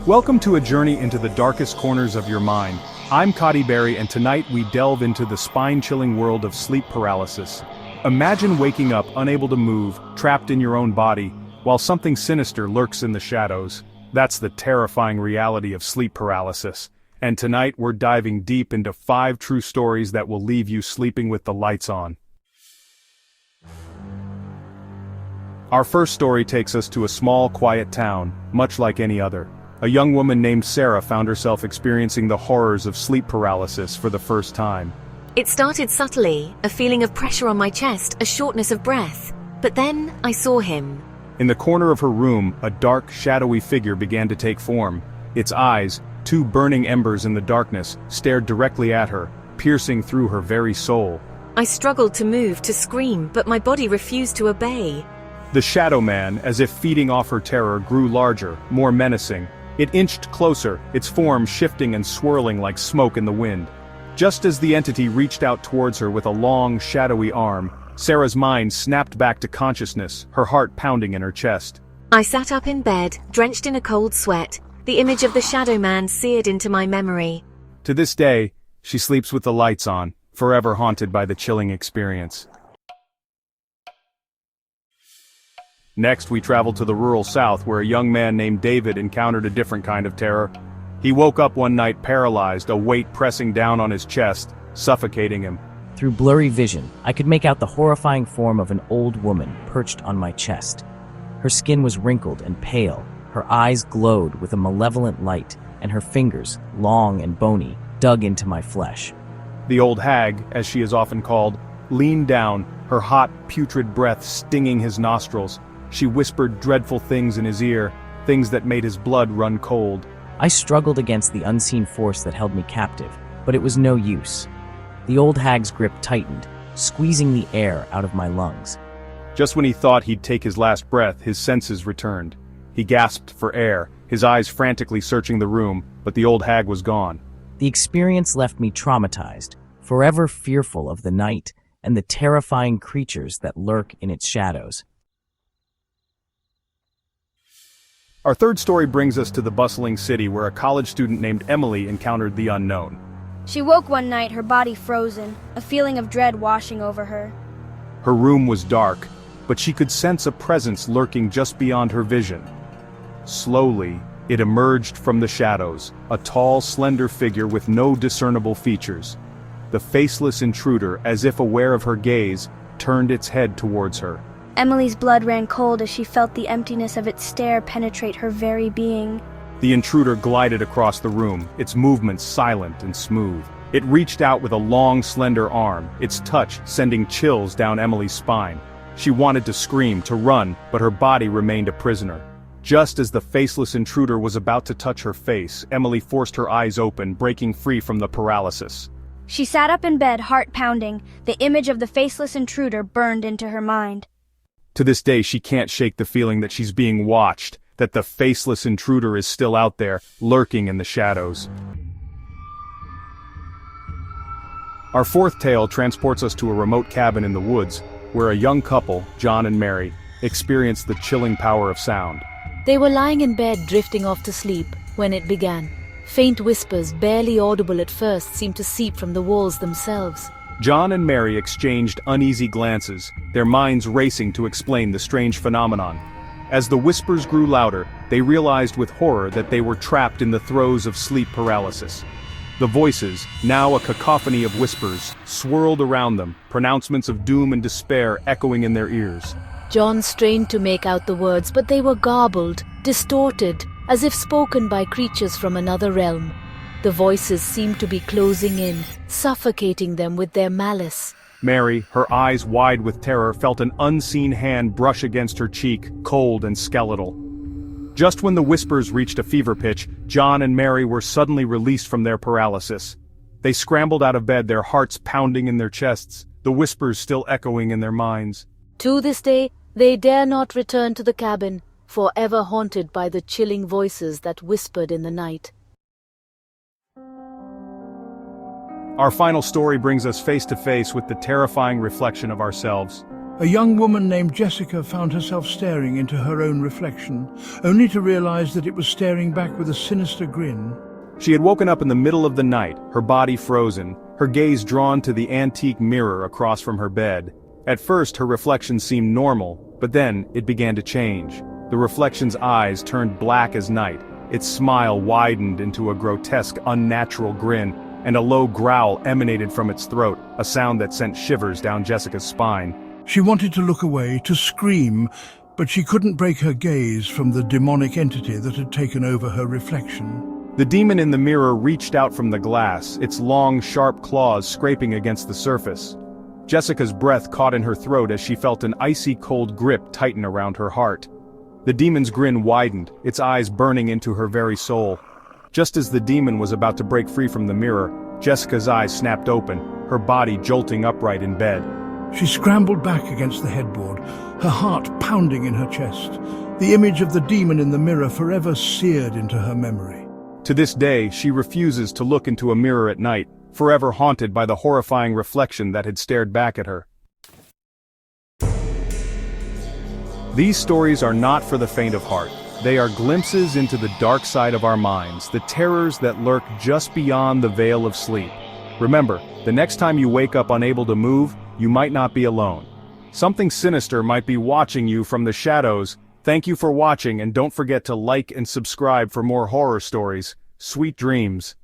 Welcome to a journey into the darkest corners of your mind. I'm Cotty Berry, and tonight we delve into the spine-chilling world of sleep paralysis. Imagine waking up unable to move, trapped in your own body, while something sinister lurks in the shadows. That's the terrifying reality of sleep paralysis. And tonight we're diving deep into 5 true stories that will leave you sleeping with the lights on. Our first story takes us to a small, quiet town, much like any other. A young woman named Sarah found herself experiencing the horrors of sleep paralysis for the first time. It started subtly, a feeling of pressure on my chest, a shortness of breath. But then I saw him. In the corner of her room, a dark, shadowy figure began to take form. Its eyes, 2 burning embers in the darkness, stared directly at her, piercing through her very soul. I struggled to move, to scream, but my body refused to obey. The Shadow Man, as if feeding off her terror, grew larger, more menacing. It inched closer, its form shifting and swirling like smoke in the wind. Just as the entity reached out towards her with a long, shadowy arm, Sarah's mind snapped back to consciousness, her heart pounding in her chest. I sat up in bed, drenched in a cold sweat. The image of the Shadow Man seared into my memory. To this day, she sleeps with the lights on, forever haunted by the chilling experience. Next, we traveled to the rural South, where a young man named David encountered a different kind of terror. He woke up one night paralyzed, a weight pressing down on his chest, suffocating him. Through blurry vision, I could make out the horrifying form of an old woman perched on my chest. Her skin was wrinkled and pale, her eyes glowed with a malevolent light, and her fingers, long and bony, dug into my flesh. The old hag, as she is often called, leaned down, her hot, putrid breath stinging his nostrils. She whispered dreadful things in his ear, things that made his blood run cold. I struggled against the unseen force that held me captive, but it was no use. The old hag's grip tightened, squeezing the air out of my lungs. Just when he thought he'd take his last breath, his senses returned. He gasped for air, his eyes frantically searching the room, but the old hag was gone. The experience left me traumatized, forever fearful of the night and the terrifying creatures that lurk in its shadows. Our third story brings us to the bustling city where a college student named Emily encountered the unknown. She woke one night, her body frozen, a feeling of dread washing over her. Her room was dark, but she could sense a presence lurking just beyond her vision. Slowly, it emerged from the shadows, a tall, slender figure with no discernible features. The faceless intruder, as if aware of her gaze, turned its head towards her. Emily's blood ran cold as she felt the emptiness of its stare penetrate her very being. The intruder glided across the room, its movements silent and smooth. It reached out with a long, slender arm, its touch sending chills down Emily's spine. She wanted to scream, to run, but her body remained a prisoner. Just as the faceless intruder was about to touch her face, Emily forced her eyes open, breaking free from the paralysis. She sat up in bed, heart pounding. The image of the faceless intruder burned into her mind. To this day, she can't shake the feeling that she's being watched, that the faceless intruder is still out there, lurking in the shadows. Our fourth tale transports us to a remote cabin in the woods, where a young couple, John and Mary, experienced the chilling power of sound. They were lying in bed drifting off to sleep when it began. Faint whispers, barely audible at first, seemed to seep from the walls themselves. John and Mary exchanged uneasy glances, their minds racing to explain the strange phenomenon. As the whispers grew louder, they realized with horror that they were trapped in the throes of sleep paralysis. The voices, now a cacophony of whispers, swirled around them, pronouncements of doom and despair echoing in their ears. John strained to make out the words, but they were garbled, distorted, as if spoken by creatures from another realm. The voices seemed to be closing in, suffocating them with their malice. Mary, her eyes wide with terror, felt an unseen hand brush against her cheek, cold and skeletal. Just when the whispers reached a fever pitch, John and Mary were suddenly released from their paralysis. They scrambled out of bed, their hearts pounding in their chests, the whispers still echoing in their minds. To this day, they dare not return to the cabin, forever haunted by the chilling voices that whispered in the night. Our final story brings us face to face with the terrifying reflection of ourselves. A young woman named Jessica found herself staring into her own reflection, only to realize that it was staring back with a sinister grin. She had woken up in the middle of the night, her body frozen, her gaze drawn to the antique mirror across from her bed. At first, her reflection seemed normal, but then it began to change. The reflection's eyes turned black as night, its smile widened into a grotesque, unnatural grin, and a low growl emanated from its throat, a sound that sent shivers down Jessica's spine. She wanted to look away, to scream, but she couldn't break her gaze from the demonic entity that had taken over her reflection. The demon in the mirror reached out from the glass, its long, sharp claws scraping against the surface. Jessica's breath caught in her throat as she felt an icy cold grip tighten around her heart. The demon's grin widened, its eyes burning into her very soul. Just as the demon was about to break free from the mirror, Jessica's eyes snapped open, her body jolting upright in bed. She scrambled back against the headboard, her heart pounding in her chest. The image of the demon in the mirror forever seared into her memory. To this day, she refuses to look into a mirror at night, forever haunted by the horrifying reflection that had stared back at her. These stories are not for the faint of heart. They are glimpses into the dark side of our minds, the terrors that lurk just beyond the veil of sleep. Remember, the next time you wake up unable to move, you might not be alone. Something sinister might be watching you from the shadows. Thank you for watching, and don't forget to like and subscribe for more horror stories. Sweet dreams.